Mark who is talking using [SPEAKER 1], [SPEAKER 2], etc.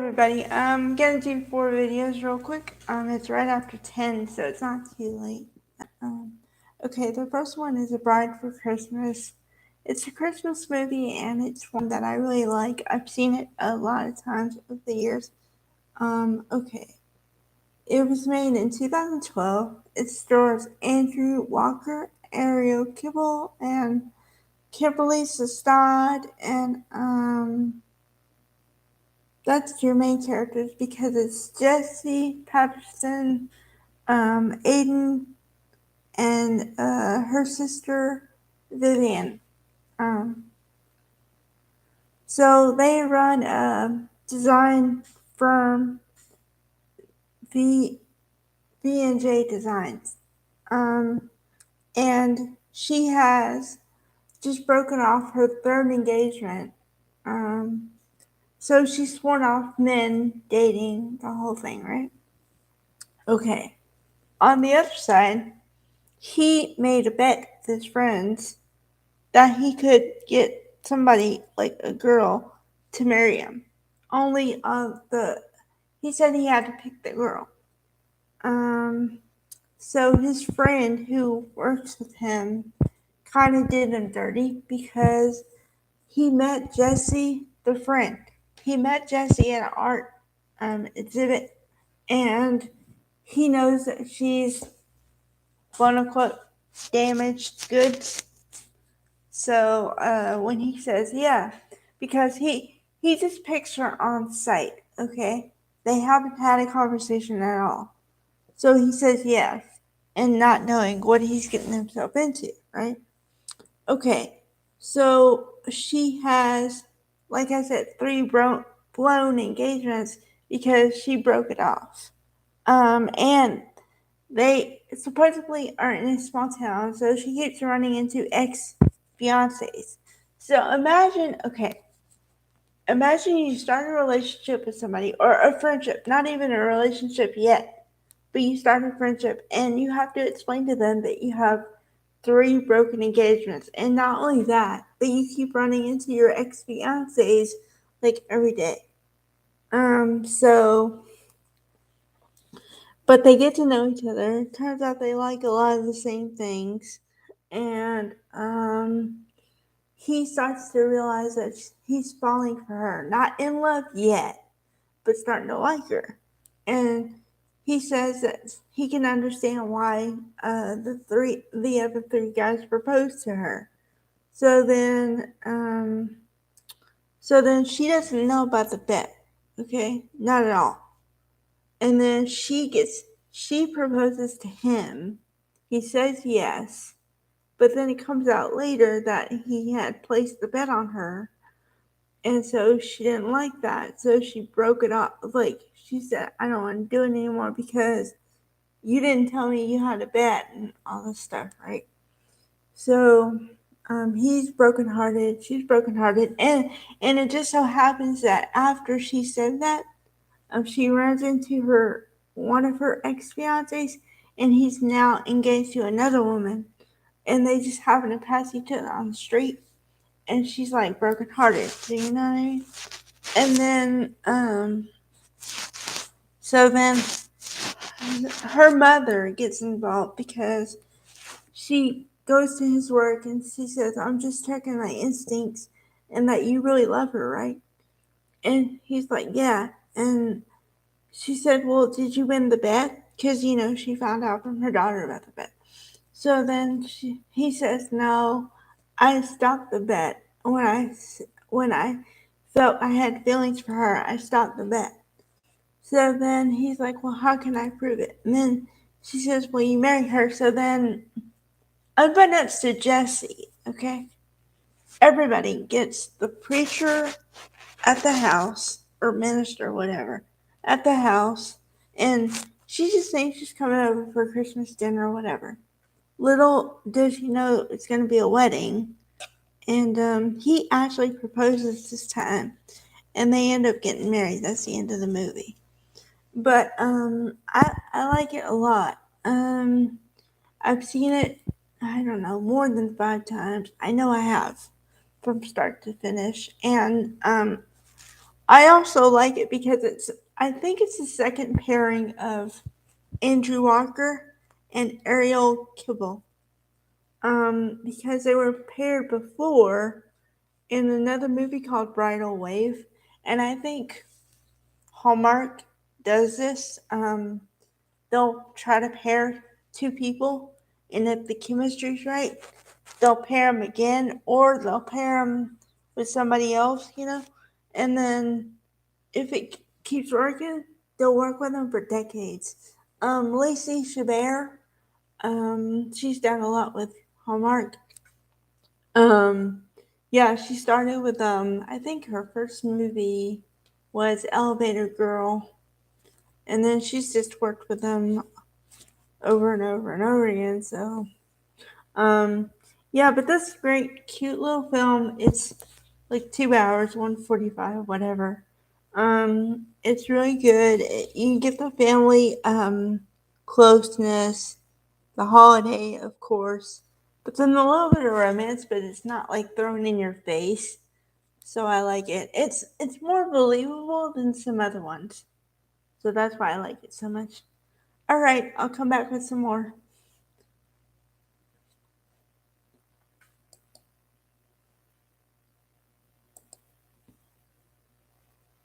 [SPEAKER 1] everybody. I'm gonna do 4 videos real quick. It's right after 10, so it's not too late. Um, okay, the first one is A Bride for Christmas. It's a Christmas movie, and it's one that I really like. I've seen it a lot of times over the years. Okay. It was made in 2012. It stars Andrew Walker, Ariel Kibble, and Kimberly Sestad, and that's your main characters because it's Jesse Patterson, Aiden, and her sister Vivian. Um, so they run a design firm, V and J Designs, and she has just broken off her third engagement. Um, so she sworn off men dating the whole thing, right? Okay. On the other side, he made a bet with his friends that he could get somebody like a girl to marry him. Only he said he had to pick the girl. Um, so his friend who works with him kind of did him dirty because he met Jesse, the friend. He met Jesse at an art exhibit, and he knows that she's quote unquote damaged goods. So when he says yeah, because he just picks her on sight, okay? They haven't had a conversation at all. So he says yes, and not knowing what he's getting himself into, right? Okay, so she has, like I said, three blown engagements because she broke it off. And they supposedly are in a small town, so she keeps running into ex fiancés. So imagine you start a relationship with somebody or a friendship, not even a relationship yet, but you start a friendship and you have to explain to them that you have three broken engagements. And not only that, but you keep running into your ex fiancés like every day. So but they get to know each other. It turns out they like a lot of the same things. And he starts to realize that he's falling for her. Not in love yet, but starting to like her. And he says that he can understand why the other three guys proposed to her. So then, she doesn't know about the bet. Okay, not at all. And then she proposes to him. He says yes, but then it comes out later that he had placed the bet on her, and so she didn't like that. So she broke it off. Like she said, I don't want to do it anymore because you didn't tell me you had a bet and all this stuff, right? So he's brokenhearted. She's brokenhearted, and it just so happens that after she said that, she runs into one of her ex fiancés, and he's now engaged to another woman, and they just happen to pass each other on the street, and she's like brokenhearted. Do you know what I mean? And then, so then her mother gets involved because she goes to his work and she says, "I'm just checking my instincts, and that you really love her, right?" And he's like, "Yeah." And she said, "Well, did you win the bet?" Because, she found out from her daughter about the bet. So then he says, "No, I stopped the bet. When I felt I had feelings for her, I stopped the bet." So then he's like, "Well, how can I prove it?" And then she says, "Well, you married her." So then, unbeknownst to Jesse, okay, everybody gets the preacher at the house, or minister, whatever, at the house, and she just thinks she's coming over for Christmas dinner or whatever. Little does she know it's going to be a wedding, and he actually proposes this time, and they end up getting married. That's the end of the movie. But I like it a lot. I've seen it, I don't know, more than 5 times. I know I have, from start to finish, and I also like it because I think it's the second pairing of Andrew Walker and Ariel Kibble. Because they were paired before in another movie called Bridal Wave, and I think Hallmark does this. They'll try to pair two people, and if the chemistry's right, they'll pair them again, or they'll pair them with somebody else, and then if it keeps working, they'll work with them for decades. Lacey Chabert, she's done a lot with Hallmark. Um, yeah, she started with I think her first movie was Elevator Girl, and then she's just worked with them over and over and over again. So, um, yeah, but this great, cute little film. It's like 2 hours, 1:45, whatever. It's really good. You get the family closeness, the holiday, of course, but then a little bit of romance, but it's not like thrown in your face. So I like it. It's more believable than some other ones. So that's why I like it so much. All right, I'll come back with some more.